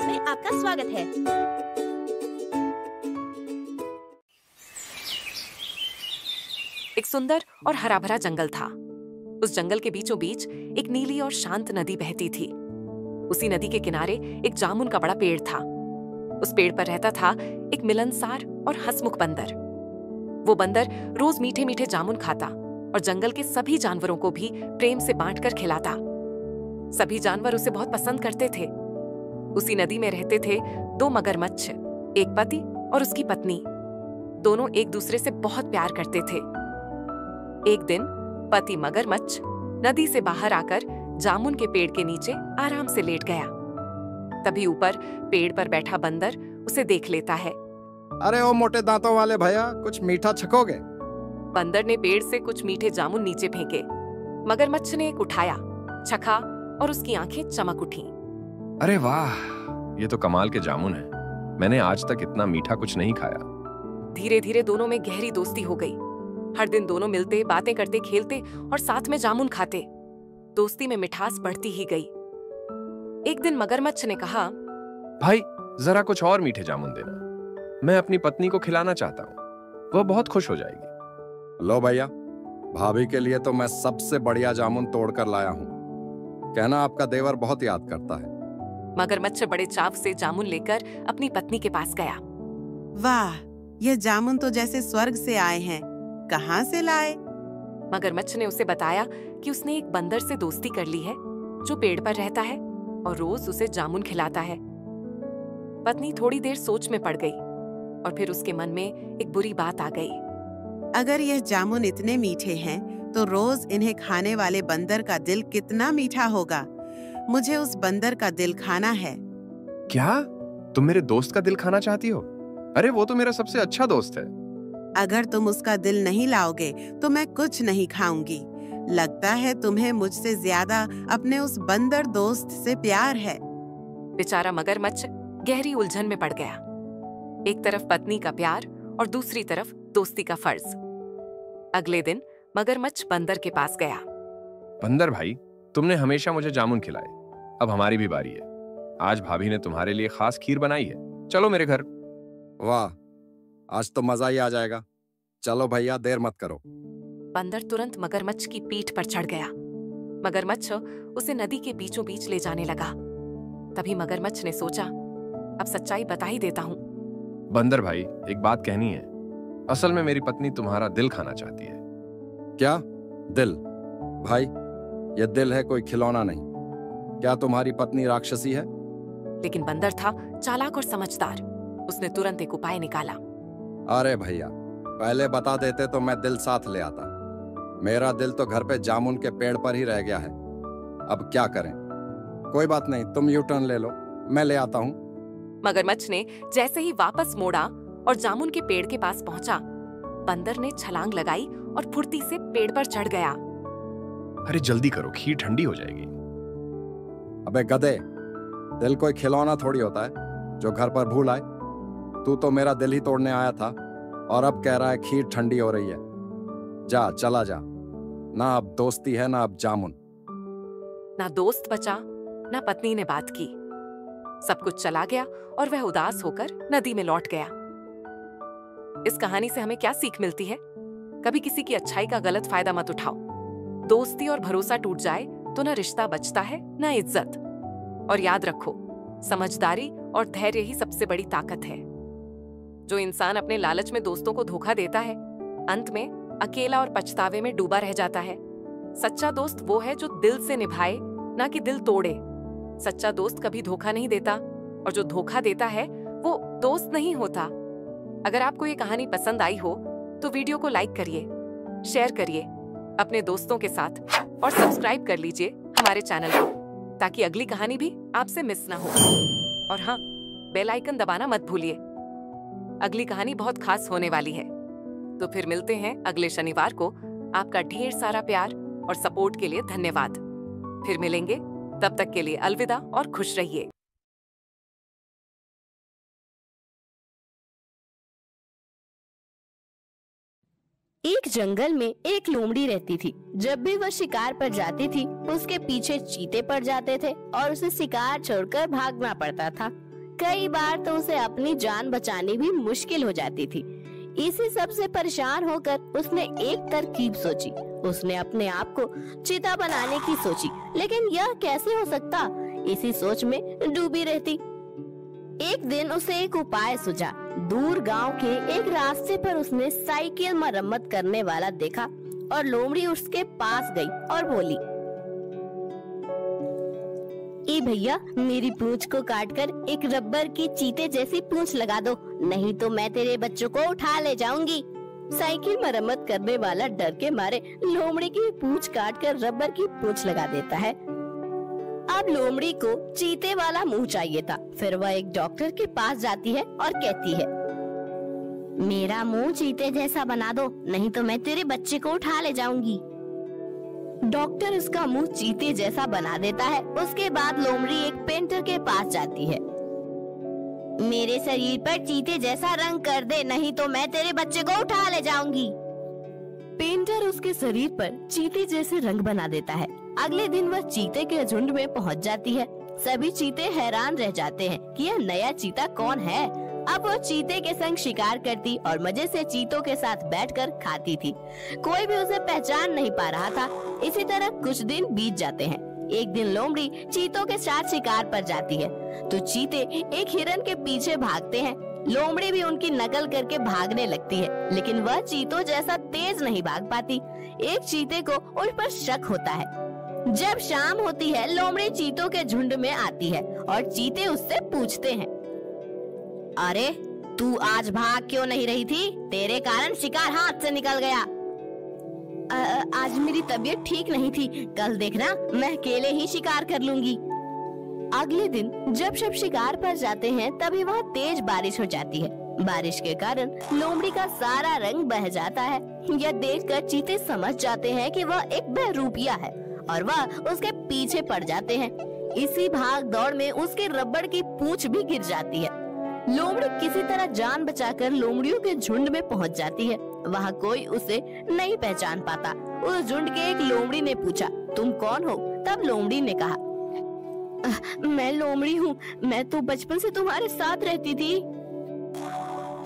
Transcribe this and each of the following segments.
Class में आपका स्वागत है। एक सुंदर और हरा भरा जंगल था। उस जंगल के बीचों बीच एक नीली और शांत नदी बहती थी। उसी नदी के किनारे एक जामुन का बड़ा पेड़ था। उस पेड़ पर रहता था एक मिलनसार और हंसमुख बंदर। वो बंदर रोज मीठे मीठे जामुन खाता और जंगल के सभी जानवरों को भी प्रेम से बांटकर खिलाता। सभी जानवर उसे बहुत पसंद करते थे। उसी नदी में रहते थे दो मगरमच्छ, एक पति और उसकी पत्नी। दोनों एक दूसरे से बहुत प्यार करते थे। एक दिन पति मगरमच्छ नदी से बाहर आकर जामुन के पेड़ के नीचे आराम से लेट गया। तभी ऊपर पेड़ पर बैठा बंदर उसे देख लेता है। अरे ओ मोटे दांतों वाले भैया, कुछ मीठा छकोगे? बंदर ने पेड़ से कुछ मीठे जामुन नीचे फेंके। मगरमच्छ ने एक उठाया, चखा और उसकी आंखें चमक उठी। अरे वाह, ये तो कमाल के जामुन है। मैंने आज तक इतना मीठा कुछ नहीं खाया। धीरे धीरे दोनों में गहरी दोस्ती हो गई। हर दिन दोनों मिलते, बातें करते, खेलते और साथ में जामुन खाते। दोस्ती में मिठास बढ़ती ही गई। एक दिन मगरमच्छ ने कहा, भाई जरा कुछ और मीठे जामुन देना। मैं अपनी पत्नी को खिलाना चाहता हूँ, वह बहुत खुश हो जाएगी। लो भैया, भाभी के लिए तो मैं सबसे बढ़िया जामुन तोड़कर लाया हूँ। कहना आपका देवर बहुत याद करता है। मगरमच्छ बड़े चाव से जामुन लेकर अपनी पत्नी के पास गया। वाह, यह जामुन तो जैसे स्वर्ग से आए हैं। कहाँ से लाए? मगरमच्छ ने उसे बताया कि उसने एक बंदर से दोस्ती कर ली है जो पेड़ पर रहता है और रोज उसे जामुन खिलाता है। पत्नी थोड़ी देर सोच में पड़ गई और फिर उसके मन में एक बुरी बात आ गई। अगर यह जामुन इतने मीठे हैं, तो रोज इन्हें खाने वाले बंदर का दिल कितना मीठा होगा। मुझे उस बंदर का दिल खाना है। क्या तुम मेरे दोस्त का दिल खाना चाहती हो? अरे वो तो मेरा सबसे अच्छा दोस्त है। अगर तुम उसका दिल नहीं लाओगे तो मैं कुछ नहीं खाऊंगी। लगता है तुम्हें मुझसे ज्यादा अपने उस बंदर दोस्त से प्यार है। बेचारा मगरमच्छ गहरी उलझन में पड़ गया। एक तरफ पत्नी का प्यार और दूसरी तरफ दोस्ती का फर्ज। अगले दिन मगरमच्छ बंदर के पास गया। बंदर भाई, तुमने हमेशा मुझे जामुन खिलाए, अब हमारी भी बारी है। आज भाभी ने तुम्हारे लिए खास खीर बनाई है, चलो मेरे घर। वाह, आज तो मजा ही आ जाएगा। चलो भैया, देर मत करो। बंदर तुरंत मगरमच्छ की पीठ पर चढ़ गया। मगरमच्छ उसे नदी के बीचों बीच ले जाने लगा। तभी मगरमच्छ ने सोचा, अब सच्चाई बता ही देता हूँ। बंदर भाई, एक बात कहनी है। असल में मेरी पत्नी तुम्हारा दिल खाना चाहती है। क्या दिल? भाई, यह दिल है, कोई खिलौना नहीं। क्या तुम्हारी पत्नी राक्षसी है? लेकिन बंदर था चालाक और समझदार। उसने तुरंत एक उपाय निकाला। अरे भैया, पहले बता देते तो मैं दिल साथ ले आता। मेरा दिल तो घर पे जामुन के पेड़ पर ही रह गया है। अब क्या करें? कोई बात नहीं, तुम यू टर्न ले लो, मैं ले आता हूँ। मगरमच्छ ने जैसे ही वापस मोड़ा और जामुन के पेड़ के पास पहुंचा, बंदर ने छलांग लगाई और फुर्ती से पेड़ पर चढ़ गया। अरे जल्दी करो, खीर ठंडी हो जाएगी। अबे गधे, दिल कोई खिलौना थोड़ी होता है जो घर पर भूल आए। तू तो मेरा दिल ही तोड़ने आया था और अब कह रहा है खीर ठंडी हो रही है। जा, चला जा। ना अब दोस्ती है, ना अब जामुन। ना दोस्त बचा, ना पत्नी ने बात की। सब कुछ चला गया और वह उदास होकर नदी में लौट गया। इस कहानी से हमें क्या सीख मिलती है? कभी किसी की अच्छाई का गलत फायदा मत उठाओ। दोस्ती और भरोसा टूट जाए तो ना रिश्ता बचता है, ना इज्जत। और याद रखो, समझदारी और धैर्य ही सबसे बड़ी ताकत है। जो इंसान अपने लालच में दोस्तों को धोखा देता है, अंत में अकेला और पछतावे में डूबा रह जाता है। सच्चा दोस्त वो है जो दिल से निभाए, ना कि दिल तोड़े। सच्चा दोस्त कभी धोखा नहीं देता और जो धोखा देता है वो दोस्त नहीं होता। अगर आपको ये कहानी पसंद आई हो तो वीडियो को लाइक करिए, शेयर करिए अपने दोस्तों के साथ और सब्सक्राइब कर लीजिए हमारे चैनल को, ताकि अगली कहानी भी आपसे मिस ना हो। और हाँ, बेल आइकन दबाना मत भूलिए। अगली कहानी बहुत खास होने वाली है। तो फिर मिलते हैं अगले शनिवार को। आपका ढेर सारा प्यार और सपोर्ट के लिए धन्यवाद। फिर मिलेंगे, तब तक के लिए अलविदा और खुश रहिए। एक जंगल में एक लोमड़ी रहती थी। जब भी वह शिकार पर जाती थी, उसके पीछे चीते पड़ जाते थे और उसे शिकार छोड़कर भागना पड़ता था। कई बार तो उसे अपनी जान बचानी भी मुश्किल हो जाती थी। इसी सब से परेशान होकर उसने एक तरकीब सोची। उसने अपने आप को चीता बनाने की सोची, लेकिन यह कैसे हो सकता, इसी सोच में डूबी रहती। एक दिन उसे एक उपाय सूझा। दूर गांव के एक रास्ते पर उसने साइकिल मरम्मत करने वाला देखा और लोमड़ी उसके पास गई और बोली, ए भैया, मेरी पूंछ को काटकर एक रबर की चीते जैसी पूंछ लगा दो, नहीं तो मैं तेरे बच्चों को उठा ले जाऊंगी। साइकिल मरम्मत करने वाला डर के मारे लोमड़ी की पूंछ काटकर रबर की पूंछ लगा देता है। अब लोमड़ी को चीते वाला मुंह चाहिए था। फिर वह एक डॉक्टर के पास जाती है और कहती है, मेरा मुंह चीते जैसा बना दो, नहीं तो मैं तेरे बच्चे को उठा ले जाऊंगी। डॉक्टर इसका मुंह चीते जैसा बना देता है। उसके बाद लोमड़ी एक पेंटर के पास जाती है। मेरे शरीर पर चीते जैसा रंग कर दे, नहीं तो मैं तेरे बच्चे को उठा ले जाऊंगी। पेंटर उसके शरीर पर चीते जैसे रंग बना देता है। अगले दिन वह चीते के झुंड में पहुंच जाती है। सभी चीते हैरान रह जाते हैं कि यह नया चीता कौन है। अब वो चीते के संग शिकार करती और मजे से चीतों के साथ बैठकर खाती थी। कोई भी उसे पहचान नहीं पा रहा था। इसी तरह कुछ दिन बीत जाते हैं। एक दिन लोमड़ी चीतों के साथ शिकार पर जाती है तो चीते एक हिरन के पीछे भागते हैं। लोमड़ी भी उनकी नकल करके भागने लगती है, लेकिन वह चीतों जैसा तेज नहीं भाग पाती। एक चीते को उस पर शक होता है। जब शाम होती है, लोमड़ी चीतों के झुंड में आती है और चीते उससे पूछते हैं, अरे तू आज भाग क्यों नहीं रही थी? तेरे कारण शिकार हाथ से निकल गया। आज मेरी तबीयत ठीक नहीं थी, कल देखना मैं अकेले ही शिकार कर लूंगी। अगले दिन जब सब शिकार पर जाते हैं, तभी वहाँ तेज बारिश हो जाती है। बारिश के कारण लोमड़ी का सारा रंग बह जाता है। यह देखकर चीते समझ जाते हैं कि वह एक बहरूपिया है और वह उसके पीछे पड़ जाते हैं। इसी भाग दौड़ में उसके रबड़ की पूंछ भी गिर जाती है। लोमड़ी किसी तरह जान बचाकर लोमड़ियों के झुंड में पहुंच जाती है। वहाँ कोई उसे नहीं पहचान पाता। उस झुंड के एक लोमड़ी ने पूछा, तुम कौन हो? तब लोमड़ी ने कहा, मैं लोमड़ी हूँ, मैं तो बचपन से तुम्हारे साथ रहती थी।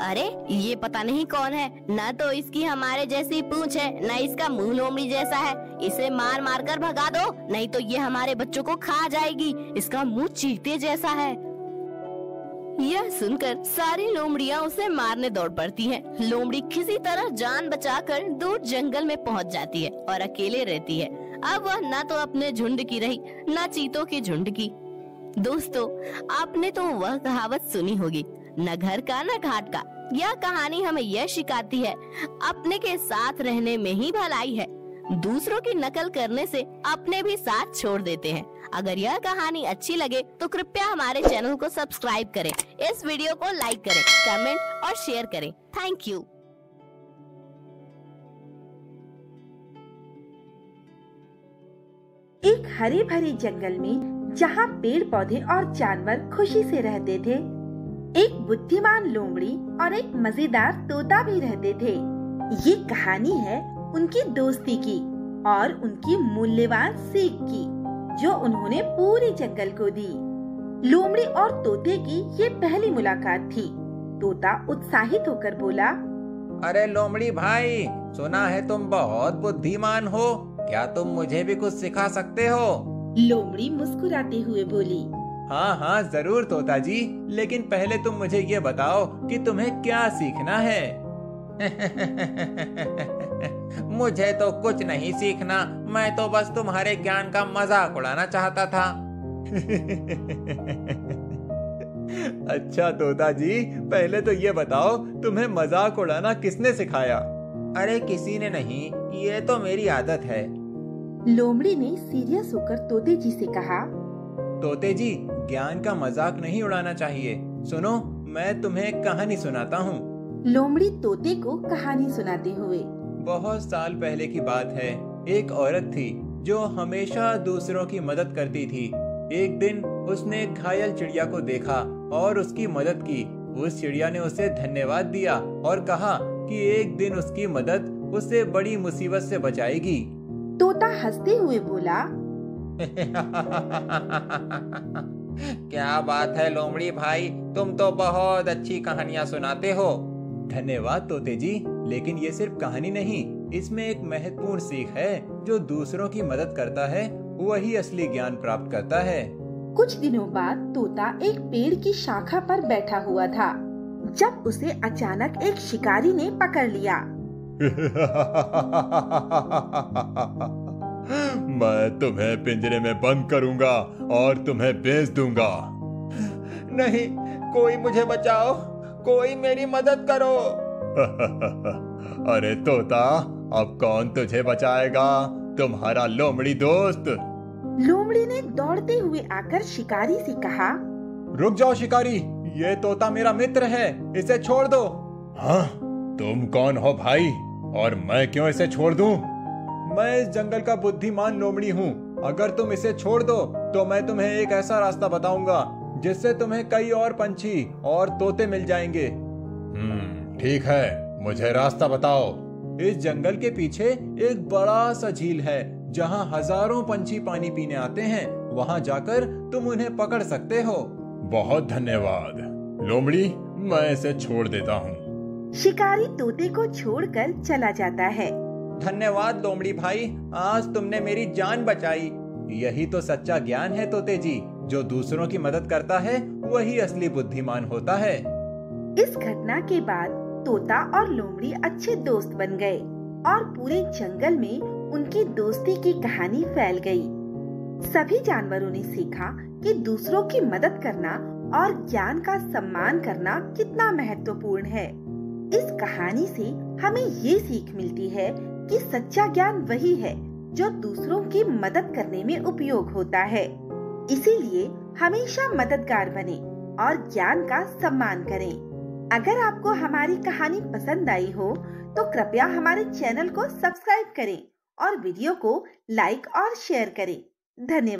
अरे ये पता नहीं कौन है, न तो इसकी हमारे जैसी पूंछ है, न इसका मुंह लोमड़ी जैसा है। इसे मार मार कर भगा दो, नहीं तो ये हमारे बच्चों को खा जाएगी। इसका मुंह चीते जैसा है। यह सुनकर सारी लोमड़ियां उसे मारने दौड़ पड़ती हैं। लोमड़ी किसी तरह जान बचाकर दूर जंगल में पहुंच जाती है और अकेले रहती है। अब वह न तो अपने झुंड की रही, न चीतों के झुंड की। दोस्तों, आपने तो वह कहावत सुनी होगी, न घर का न घाट का। यह कहानी हमें यह सिखाती है, अपने के साथ रहने में ही भलाई है। दूसरों की नकल करने से अपने भी साथ छोड़ देते हैं। अगर यह कहानी अच्छी लगे तो कृपया हमारे चैनल को सब्सक्राइब करें, इस वीडियो को लाइक करें, कमेंट और शेयर करें। Thank you. एक हरे भरे जंगल में जहाँ पेड़ पौधे और जानवर खुशी से रहते थे, एक बुद्धिमान लोमड़ी और एक मजेदार तोता भी रहते थे। ये कहानी है उनकी दोस्ती की और उनकी मूल्यवान सीख की, जो उन्होंने पूरे जंगल को दी। लोमड़ी और तोते की ये पहली मुलाकात थी। तोता उत्साहित होकर बोला, अरे लोमड़ी भाई, सुना है तुम बहुत बुद्धिमान हो, क्या तुम मुझे भी कुछ सिखा सकते हो? लोमड़ी मुस्कुराते हुए बोली, हाँ हाँ जरूर तोता जी, लेकिन पहले तुम मुझे ये बताओ कि तुम्हें क्या सीखना है। मुझे तो कुछ नहीं सीखना, मैं तो बस तुम्हारे ज्ञान का मजाक उड़ाना चाहता था। अच्छा तोता जी, पहले तो ये बताओ तुम्हें मजाक उड़ाना किसने सिखाया? अरे किसी ने नहीं, ये तो मेरी आदत है। लोमड़ी ने सीरियस होकर तोते जी से कहा, तोते जी, ज्ञान का मजाक नहीं उड़ाना चाहिए। सुनो, मैं तुम्हें एक कहानी सुनाता हूँ। लोमड़ी तोते को कहानी सुनाते हुए, बहुत साल पहले की बात है। एक औरत थी जो हमेशा दूसरों की मदद करती थी। एक दिन उसने एक घायल चिड़िया को देखा और उसकी मदद की। उस चिड़िया ने उसे धन्यवाद दिया और कहा कि एक दिन उसकी मदद उसे बड़ी मुसीबत से बचाएगी। तोता हंसते हुए बोला, क्या बात है लोमड़ी भाई, तुम तो बहुत अच्छी कहानियां सुनाते हो। धन्यवाद तोते जी, लेकिन ये सिर्फ कहानी नहीं, इसमें एक महत्वपूर्ण सीख है। जो दूसरों की मदद करता है वही असली ज्ञान प्राप्त करता है। कुछ दिनों बाद तोता एक पेड़ की शाखा पर बैठा हुआ था, जब उसे अचानक एक शिकारी ने पकड़ लिया। मैं तुम्हें पिंजरे में बंद करूंगा और तुम्हें बेच दूंगा। नहीं, कोई मुझे बचाओ, कोई मेरी मदद करो। अरे तोता, अब कौन तुझे बचाएगा? तुम्हारा लोमड़ी दोस्त। लोमड़ी ने दौड़ते हुए आकर शिकारी से कहा, रुक जाओ शिकारी, ये तोता मेरा मित्र है, इसे छोड़ दो। हाँ, तुम कौन हो भाई, और मैं क्यों इसे छोड़ दूं? मैं इस जंगल का बुद्धिमान लोमड़ी हूँ। अगर तुम इसे छोड़ दो तो मैं तुम्हें एक ऐसा रास्ता बताऊंगा जिससे तुम्हें कई और पंछी और तोते मिल जाएंगे। ठीक है, मुझे रास्ता बताओ। इस जंगल के पीछे एक बड़ा सा झील है जहाँ हजारों पंछी पानी पीने आते हैं। वहाँ जाकर तुम उन्हें पकड़ सकते हो। बहुत धन्यवाद लोमड़ी, मैं इसे छोड़ देता हूँ। शिकारी तोते को छोड़कर चला जाता है। धन्यवाद लोमड़ी भाई, आज तुमने मेरी जान बचाई। यही तो सच्चा ज्ञान है तोते जी, जो दूसरों की मदद करता है वही असली बुद्धिमान होता है। इस घटना के बाद तोता और लोमड़ी अच्छे दोस्त बन गए और पूरे जंगल में उनकी दोस्ती की कहानी फैल गई। सभी जानवरों ने सीखा कि दूसरों की मदद करना और ज्ञान का सम्मान करना कितना महत्वपूर्ण है। इस कहानी से हमें ये सीख मिलती है कि सच्चा ज्ञान वही है जो दूसरों की मदद करने में उपयोग होता है। इसीलिए हमेशा मददगार बने और ज्ञान का सम्मान करें। अगर आपको हमारी कहानी पसंद आई हो तो कृपया हमारे चैनल को सब्सक्राइब करें और वीडियो को लाइक और शेयर करें। धन्यवाद।